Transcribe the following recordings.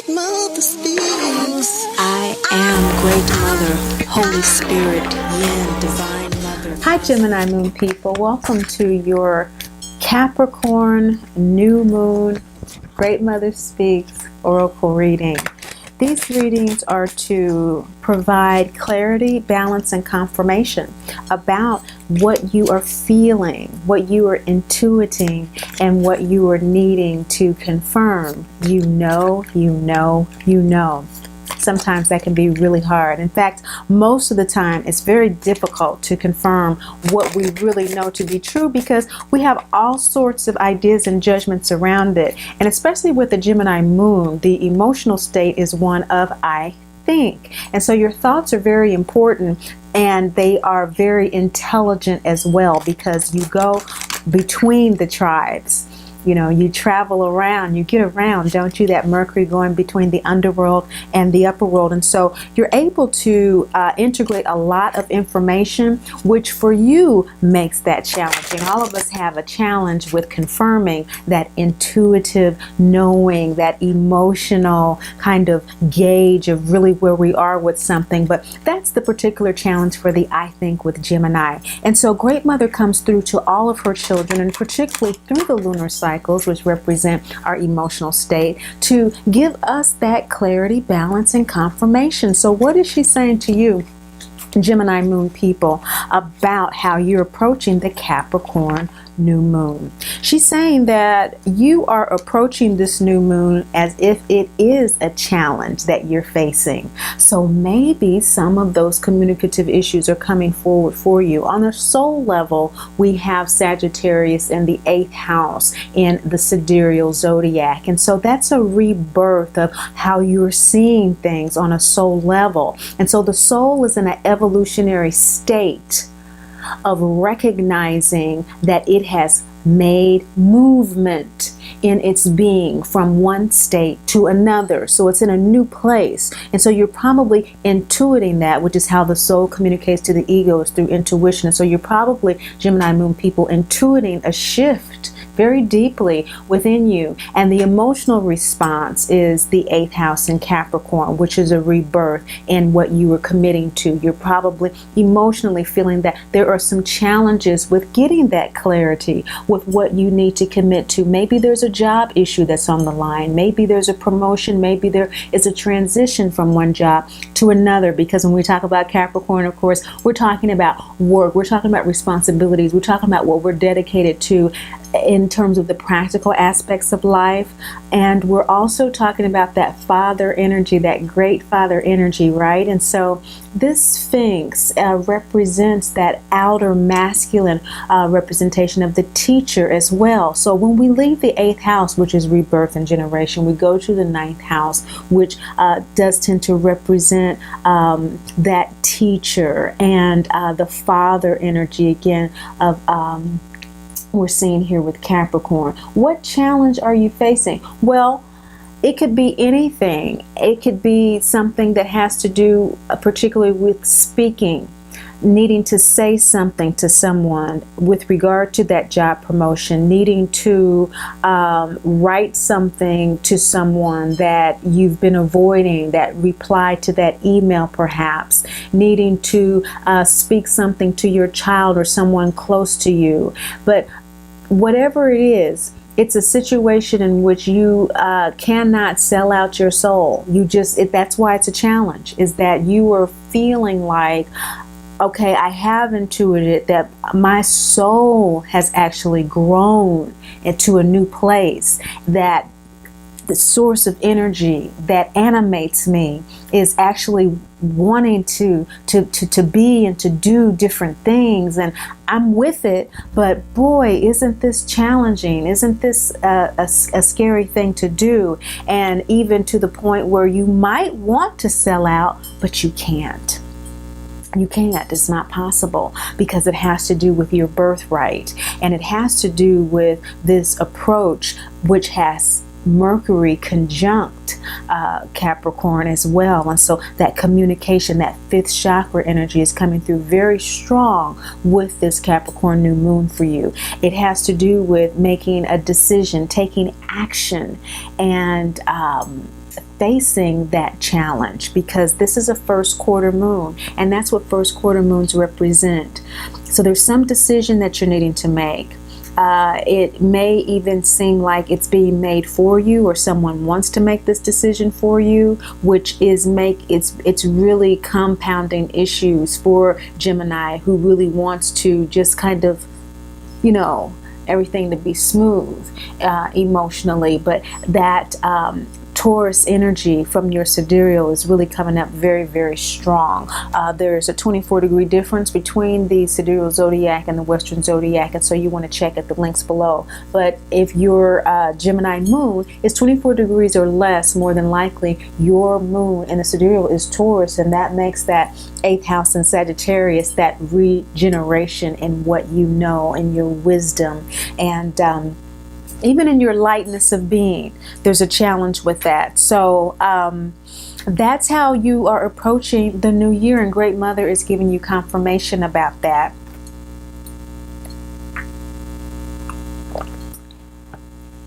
Great Mother speaks. I am Great Mother, Holy Spirit, Yin, Divine Mother. Hi Gemini Moon people, welcome to your Capricorn New Moon Great Mother Speaks Oracle reading. These readings are to provide clarity, balance, and confirmation about what you are feeling, what you are intuiting, and what you are needing to confirm. You know. Sometimes that can be really hard. In fact, most of the time it's very difficult to confirm what we really know to be true because we have all sorts of ideas and judgments around it. And especially with the Gemini moon, the emotional state is one of I think. And so your thoughts are very important, and they are very intelligent as well because you go between the tribes. You know, you travel around, you get around, don't you? That Mercury going between the underworld and the upper world. And so you're able to integrate a lot of information, which for you makes that challenging. All of us have a challenge with confirming that intuitive knowing, that emotional kind of gauge of really where we are with something. But that's the particular challenge for the I think with Gemini. And so Great Mother comes through to all of her children, and particularly through the lunar cycle, which represent our emotional state, to give us that clarity, balance, and confirmation. So what is she saying to you, Gemini moon people, about how you're approaching the Capricorn new moon? She's saying that you are approaching this new moon as if it is a challenge that you're facing. So maybe some of those communicative issues are coming forward for you. On a soul level, we have Sagittarius in the 8th house in the sidereal zodiac. And so that's a rebirth of how you're seeing things on a soul level. And so the soul is in an evolutionary state of recognizing that it has made movement in its being from one state to another. So it's in a new place. And so you're probably intuiting that, which is how the soul communicates to the ego, is through intuition. And so you're probably, Gemini moon people, intuiting a shift very deeply within you. And the emotional response is the 8th house in Capricorn, which is a rebirth in what you were committing to. You're probably emotionally feeling that there are some challenges with getting that clarity with what you need to commit to. Maybe there's a job issue that's on the line. Maybe there's a promotion. Maybe there is a transition from one job to another. Because when we talk about Capricorn, of course, we're talking about work. We're talking about responsibilities. We're talking about what we're dedicated to in terms of the practical aspects of life. And we're also talking about that father energy, that great father energy, right? And so this Sphinx represents that outer masculine representation of the teacher as well. So when we leave the 8th house, which is rebirth and generation, we go to the 9th house, which does tend to represent that teacher and the father energy again of we're seeing here with Capricorn. What challenge are you facing? Well, it could be anything. It could be something that has to do particularly with speaking, needing to say something to someone with regard to that job promotion, needing to write something to someone that you've been avoiding, that reply to that email perhaps, needing to speak something to your child or someone close to you. But whatever it is, it's a situation in which you cannot sell out your soul. That's why it's a challenge, is that you are feeling like, okay, I have intuited that my soul has actually grown into a new place, that the source of energy that animates me is actually wanting to be and to do different things, and I'm with it, but boy, isn't this challenging? Isn't this a scary thing to do? And even to the point where you might want to sell out, but you can't. You can't. It's not possible, because it has to do with your birthright, and it has to do with this approach which has Mercury conjunct Capricorn as well. And so that communication, that 5th chakra energy is coming through very strong with this Capricorn new moon for you. It has to do with making a decision, taking action, and facing that challenge, because this is a first quarter moon, and that's what first quarter moons represent. So there's some decision that you're needing to make. It may even seem like it's being made for you, or someone wants to make this decision for you, which is it's really compounding issues for Gemini, who really wants to just kind of, everything to be smooth emotionally. But that Taurus energy from your sidereal is really coming up very, very strong. There's a 24-degree difference between the sidereal zodiac and the Western zodiac, and so you want to check at the links below. But if your Gemini moon is 24 degrees or less, more than likely your moon in the sidereal is Taurus, and that makes that 8th house in Sagittarius that regeneration in what you know and your wisdom, and even in your lightness of being, there's a challenge with that. So that's how you are approaching the new year, and Great Mother is giving you confirmation about that.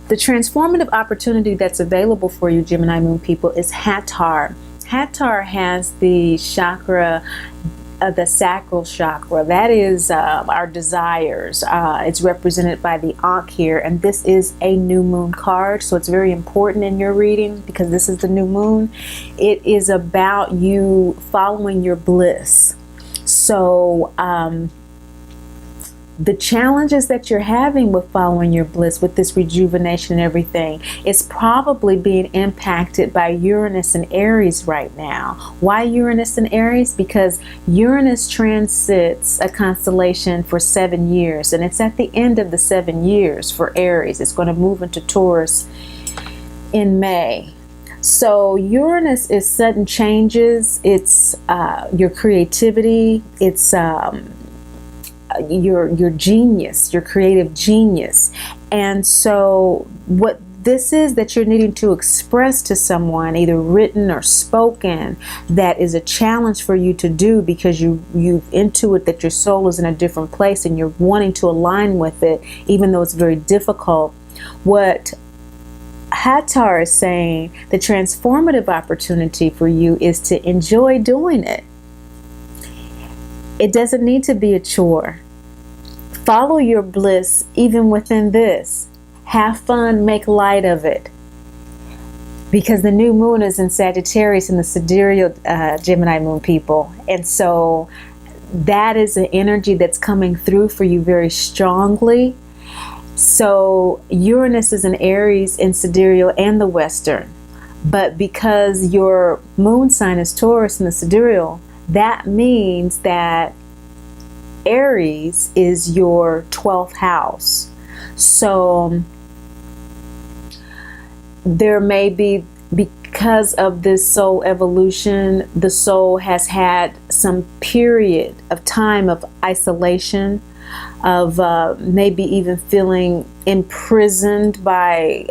The transformative opportunity that's available for you, Gemini moon people, is Hathor. Hathor has the chakra, the sacral chakra. That is our desires. It's represented by the Ankh here, and this is a new moon card, so it's very important in your reading because this is the new moon. It is about you following your bliss. So the challenges that you're having with following your bliss, with this rejuvenation and everything, is probably being impacted by Uranus and Aries right now. Why Uranus and Aries? Because Uranus transits a constellation for 7 years, and it's at the end of the 7 years for Aries. It's going to move into Taurus in May. So Uranus is sudden changes. It's your creativity. It's your genius, your creative genius. And so what this is that you're needing to express to someone, either written or spoken, that is a challenge for you to do because you intuit that your soul is in a different place and you're wanting to align with it, even though it's very difficult. What Hathor is saying, the transformative opportunity for you is to enjoy doing it. It doesn't need to be a chore. Follow your bliss even within this. Have fun, make light of it. Because the new moon is in Sagittarius in the sidereal Gemini moon people. And so that is an energy that's coming through for you very strongly. So Uranus is in Aries in sidereal and the Western. But because your moon sign is Taurus in the sidereal, that means that Aries is your 12th house. So there may be, because of this soul evolution, the soul has had some period of time of isolation, of maybe even feeling imprisoned by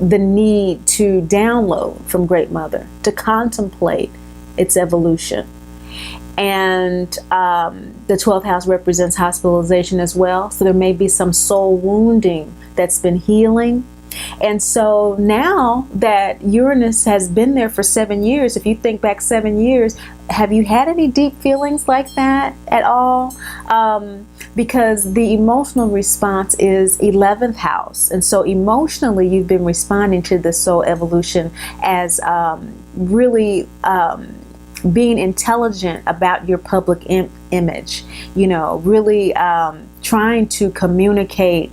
the need to download from Great Mother, to contemplate its evolution. And the 12th house represents hospitalization as well. So there may be some soul wounding that's been healing. And so now that Uranus has been there for 7 years, if you think back 7 years, have you had any deep feelings like that at all? Because the emotional response is 11th house. And so emotionally, you've been responding to the soul evolution as really being intelligent about your public image, really trying to communicate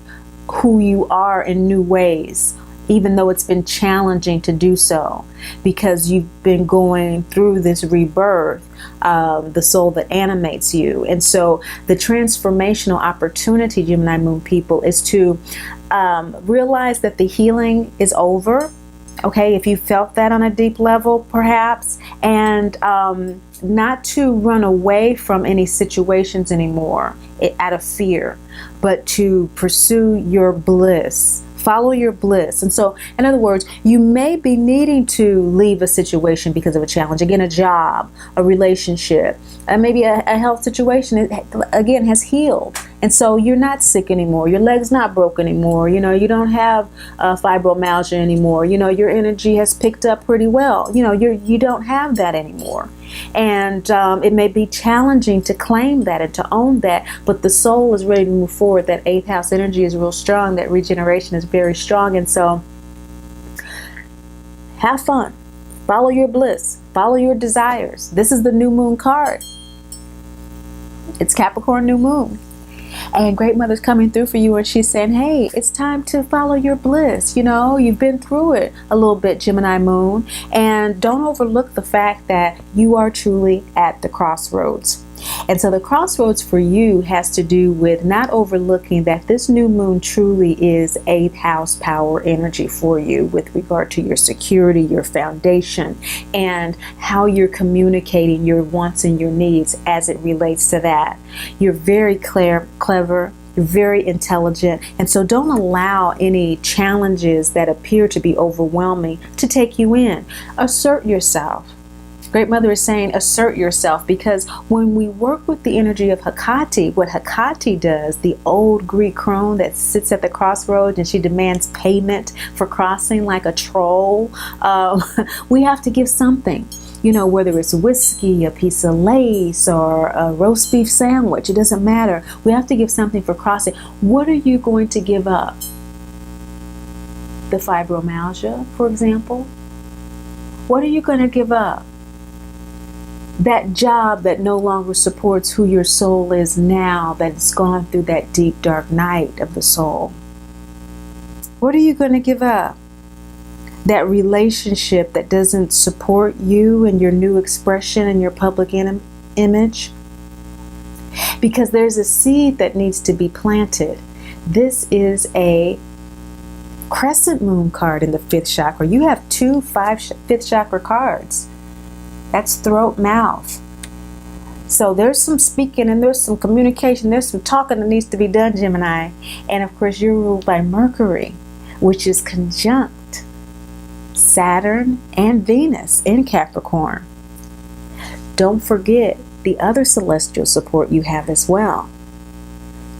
who you are in new ways, even though it's been challenging to do so because you've been going through this rebirth of the soul that animates you. And so the transformational opportunity, Gemini moon people, is to realize that the healing is over. Okay, if you felt that on a deep level, perhaps, and not to run away from any situations anymore out of fear, but to pursue your bliss, follow your bliss. And so, in other words, you may be needing to leave a situation because of a challenge, again, a job, a relationship, maybe a health situation, again, has healed. And so you're not sick anymore. Your leg's not broke anymore. You don't have fibromyalgia anymore. Your energy has picked up pretty well. You don't have that anymore. And it may be challenging to claim that and to own that, but the soul is ready to move forward. That 8th house energy is real strong. That regeneration is very strong. And so have fun. Follow your bliss. Follow your desires. This is the new moon card. It's Capricorn new moon. And Great Mother's coming through for you, and she's saying, hey, it's time to follow your bliss. You've been through it a little bit, Gemini moon, and don't overlook the fact that you are truly at the crossroads. And so the crossroads for you has to do with not overlooking that this new moon truly is 8th house power energy for you with regard to your security, your foundation, and how you're communicating your wants and your needs as it relates to that. You're very clever. You're very intelligent. And so don't allow any challenges that appear to be overwhelming to take you in. Assert yourself. Great Mother is saying assert yourself, because when we work with the energy of Hecate, what Hecate does, the old Greek crone that sits at the crossroads and she demands payment for crossing like a troll, we have to give something. Whether it's whiskey, a piece of lace, or a roast beef sandwich, it doesn't matter. We have to give something for crossing. What are you going to give up? The fibromyalgia, for example? What are you going to give up? That job that no longer supports who your soul is now, that's gone through that deep, dark night of the soul. What are you going to give up? That relationship that doesn't support you and your new expression and your public image. Because there's a seed that needs to be planted. This is a crescent moon card in the 5th chakra. You have 2 5th chakra cards. That's throat, mouth. So there's some speaking and there's some communication. There's some talking that needs to be done, Gemini. And of course, you're ruled by Mercury, which is conjunct Saturn and Venus in Capricorn. Don't forget the other celestial support you have as well.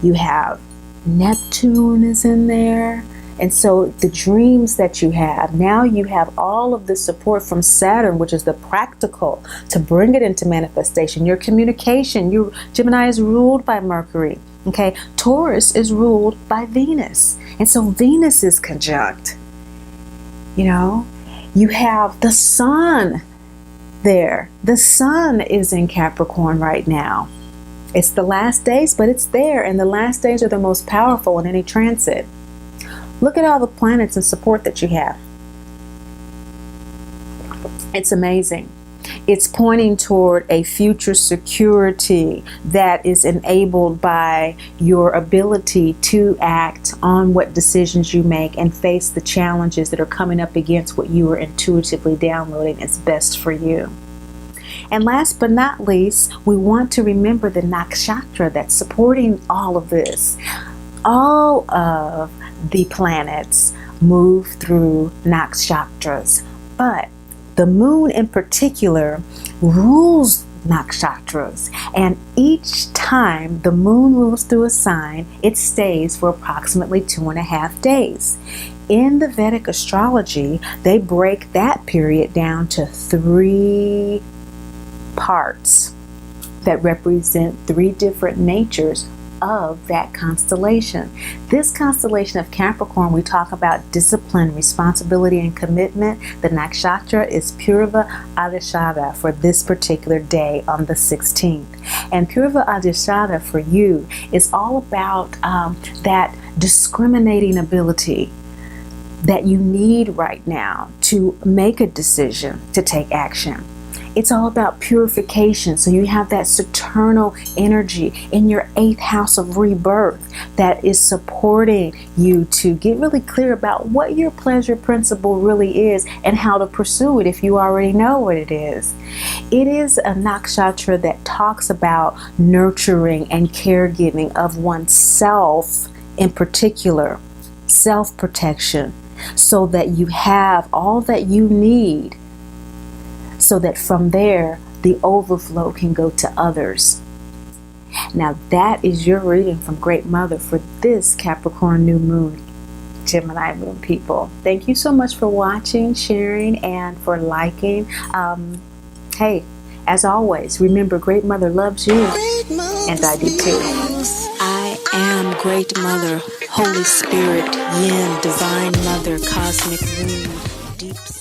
You have Neptune is in there. And so the dreams that you have, now you have all of the support from Saturn, which is the practical, to bring it into manifestation. Your communication, Gemini is ruled by Mercury. Okay, Taurus is ruled by Venus. And so Venus is conjunct. You have the sun there. The sun is in Capricorn right now. It's the last days, but it's there. And the last days are the most powerful in any transit. Look at all the planets and support that you have. It's amazing. It's pointing toward a future security that is enabled by your ability to act on what decisions you make and face the challenges that are coming up against what you are intuitively downloading as best for you. And last but not least, we want to remember the nakshatra that's supporting all of this. All of the planets move through nakshatras, but the moon in particular rules nakshatras, and each time the moon moves through a sign, it stays for approximately 2.5 days. In the Vedic astrology, they break that period down to 3 parts that represent 3 different natures of that constellation. This constellation of Capricorn, we talk about discipline, responsibility, and commitment. The nakshatra is Purva Adishada for this particular day on the 16th. And Purva Adishada for you is all about that discriminating ability that you need right now to make a decision, to take action. It's all about purification. So you have that Saturnal energy in your 8th house of rebirth that is supporting you to get really clear about what your pleasure principle really is and how to pursue it if you already know what it is. It is a nakshatra that talks about nurturing and caregiving of oneself, in particular, self-protection, so that you have all that you need, so that from there, the overflow can go to others. Now that is your reading from Great Mother for this Capricorn new moon, Gemini moon people. Thank you so much for watching, sharing, and for liking. Hey, as always, remember Great Mother loves you, and I do too. I am Great Mother, Holy Spirit, Yin, Divine Mother, Cosmic Womb, Deep